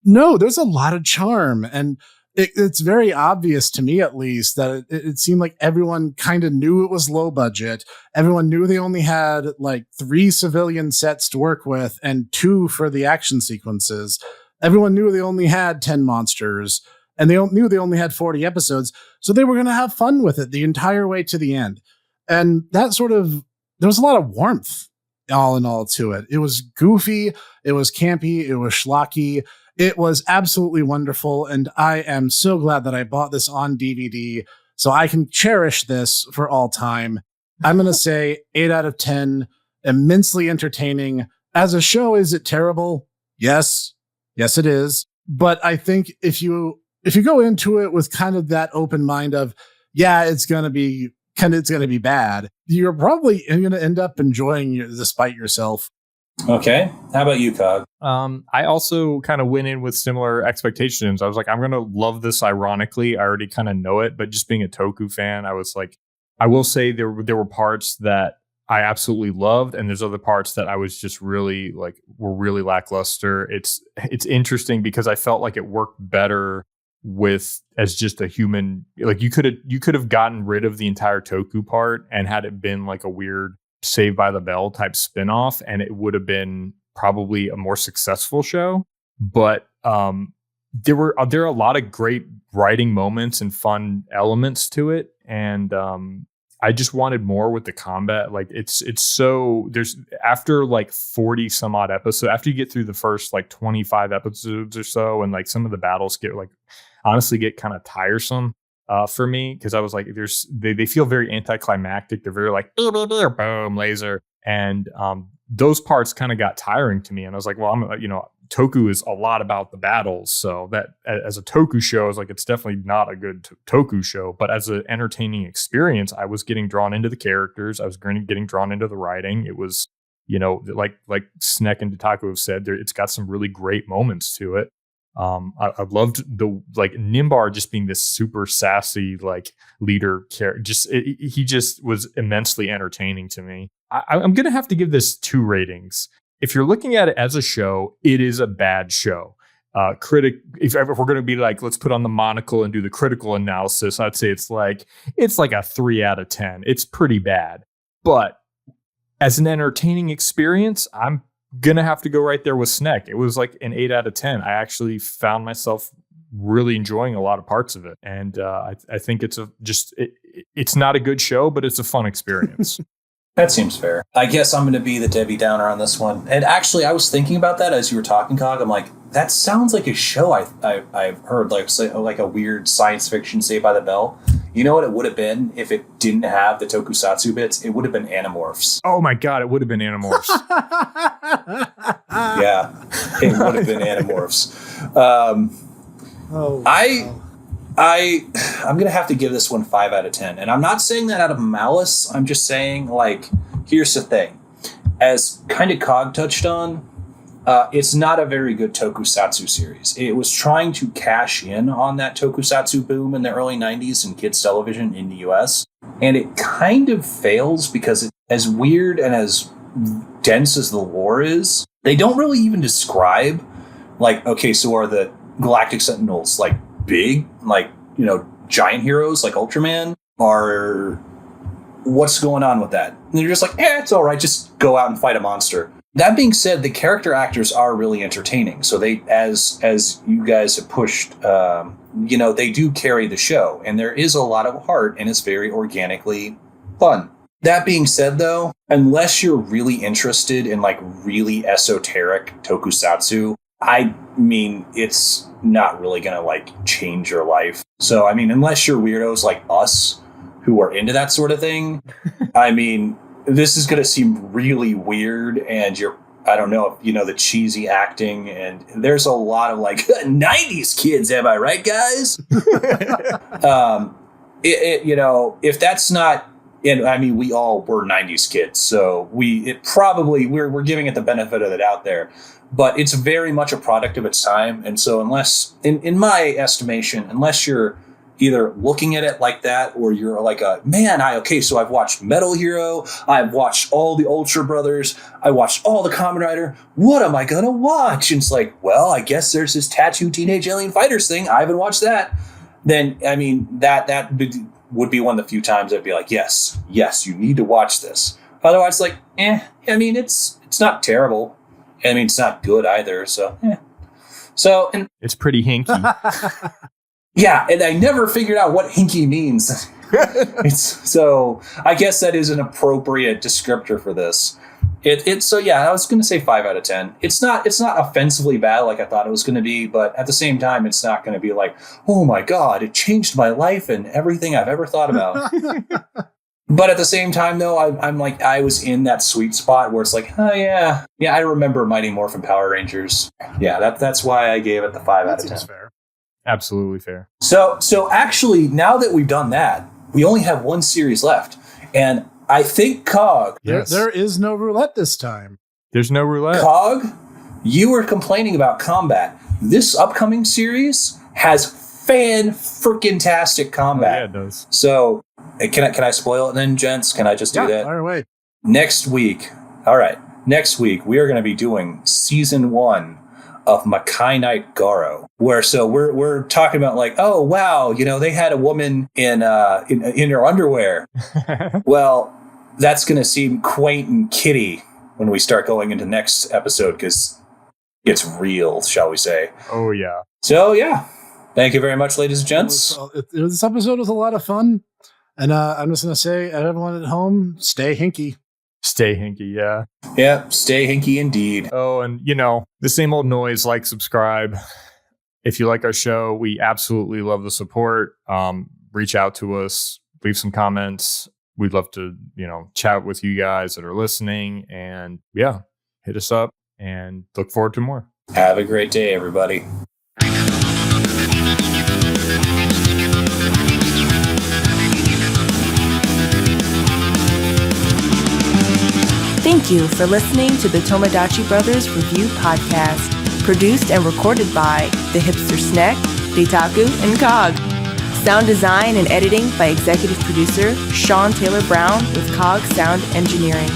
no, there's a lot of charm. And it's very obvious to me, at least, that it seemed like everyone kind of knew it was low budget. Everyone knew they only had like 3 civilian sets to work with and 2 for the action sequences. Everyone knew they only had 10 monsters and they knew they only had 40 episodes. So they were going to have fun with it the entire way to the end. And that there was a lot of warmth all in all to it. It was goofy. It was campy. It was schlocky. It was absolutely wonderful, and I am so glad that I bought this on DVD so I can cherish this for all time. I'm going to say 8 out of 10, immensely entertaining. As a show, is it terrible? Yes. Yes, it is. But I think if you go into it with kind of that open mind of, yeah, it's going to be bad, you're probably going to end up enjoying it despite yourself. Okay. How about you, Cog? I also kind of went in with similar expectations. I was like, I'm going to love this ironically. I already kind of know it, but just being a Toku fan, I was like, I will say there were parts that I absolutely loved, and there's other parts that I was just really were really lackluster. It's interesting because I felt like it worked better as just a human. Like you could have gotten rid of the entire Toku part and had it been like a weird Saved by the Bell type spinoff, and it would have been probably a more successful show. But there are a lot of great writing moments and fun elements to it, and I just wanted more with the combat. Like it's so there's after like 40 some odd episodes, after you get through the first like 25 episodes or so, and like some of the battles get honestly kind of tiresome. For me, because I was like, they feel very anticlimactic. They're very like boom laser, and those parts kind of got tiring to me. And I was like, well, Toku is a lot about the battles. So that as a Toku show, I was like, it's definitely not a good Toku show. But as an entertaining experience, I was getting drawn into the characters. I was getting drawn into the writing. It was, like Snek and Dietaku have said, it's got some really great moments to it. I loved the Nimbar just being this super sassy leader character. He just was immensely entertaining to me. I'm gonna have to give this 2 ratings. If you're looking at it as a show, it is a bad show. If we're going to be let's put on the monocle and do the critical analysis, I'd say it's like a 3 out of 10. It's pretty bad. But as an entertaining experience, I'm gonna have to go right there with Snek. It was like an 8 out of 10. I actually found myself really enjoying a lot of parts of it, and I think it's not a good show, but it's a fun experience. That seems fair. I guess I'm going to be the Debbie Downer on this one. And actually, I was thinking about that as you were talking, Cog. I'm like, that sounds like a show I've heard, like a weird science fiction Saved by the Bell. You know what it would have been if it didn't have the tokusatsu bits? It would have been Animorphs. Oh my God, it would have been Animorphs. Yeah, it would have been Animorphs. I'm going to have to give this one 5 out of 10. And I'm not saying that out of malice. I'm just saying, here's the thing. As kind of Cog touched on, it's not a very good tokusatsu series. It was trying to cash in on that tokusatsu boom in the early 90s in kids television in the US. And it kind of fails because as weird and as dense as the lore is, they don't really even describe, okay, so are the Galactic Sentinels, big, giant heroes like Ultraman? Or what's going on with that? And they're just it's all right, just go out and fight a monster. That being said, the character actors are really entertaining. So they, as you guys have pushed, they do carry the show, and there is a lot of heart, and it's very organically fun. That being said, though, unless you're really interested in really esoteric tokusatsu, I mean, it's not really going to change your life. So, I mean, unless you're weirdos like us who are into that sort of thing, I mean, this is going to seem really weird, and I don't know if you know the cheesy acting, and there's a lot of 90s kids, am I right, guys? If that's not, and I mean, we all were 90s kids, so we're giving it the benefit of the doubt there, but it's very much a product of its time. And so unless, in my estimation, unless you're either looking at it like that, or you're so I've watched Metal Hero, I've watched all the Ultra Brothers, I watched all the Kamen Rider, what am I gonna watch? And it's well, I guess there's this Tattoo Teenage Alien Fighters thing, I haven't watched that. Then, I mean, that would be one of the few times I'd be yes, you need to watch this. Otherwise, I mean, it's not terrible. I mean, it's not good either, so, So, and it's pretty hinky. Yeah, and I never figured out what hinky means. So I guess that is an appropriate descriptor for this. I was going to say 5 out of 10. It's not offensively bad like I thought it was going to be, but at the same time, it's not going to be oh my God, it changed my life and everything I've ever thought about. But at the same time, though, I'm I was in that sweet spot where it's oh yeah, I remember Mighty Morphin Power Rangers. Yeah, that's why I gave it the 5 out of 10. That's fair. Absolutely fair. So actually, now that we've done that, we only have one series left, and I think Cog. Yes. There is no roulette this time. There's no roulette. Cog, you were complaining about combat. This upcoming series has fan-freaking-tastic combat. Oh, yeah, it does. So, can I spoil it then, gents? Can I just do that? Fire away. Next week, we are going to be doing season 1 of Makai Night Garo, where we're talking about oh wow, they had a woman in her underwear. Well, that's going to seem quaint and kiddie when we start going into next episode because it's real, shall we say? Oh yeah. So yeah, thank you very much, ladies and gents. This episode was a lot of fun, and I'm just going to say, everyone at home, stay hinky. Stay hinky, yeah. Yeah, stay hinky indeed. Oh, and the same old noise, subscribe. If you like our show, we absolutely love the support. Reach out to us, leave some comments. we'd love to, chat with you guys that are listening. And yeah, hit us up and look forward to more. Have a great day, everybody. Thank you for listening to the Tomodachi Brothers Review Podcast, produced and recorded by the Hipster Snek, Dietaku, and Cog. Sound design and editing by executive producer Sean Taylor Brown with Cog Sound Engineering.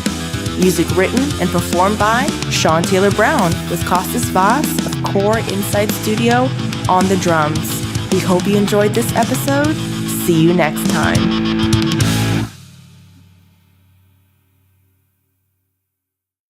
Music written and performed by Sean Taylor Brown with Costas Vaz of Core Insight Studio on the drums. We hope you enjoyed this episode. See you next time.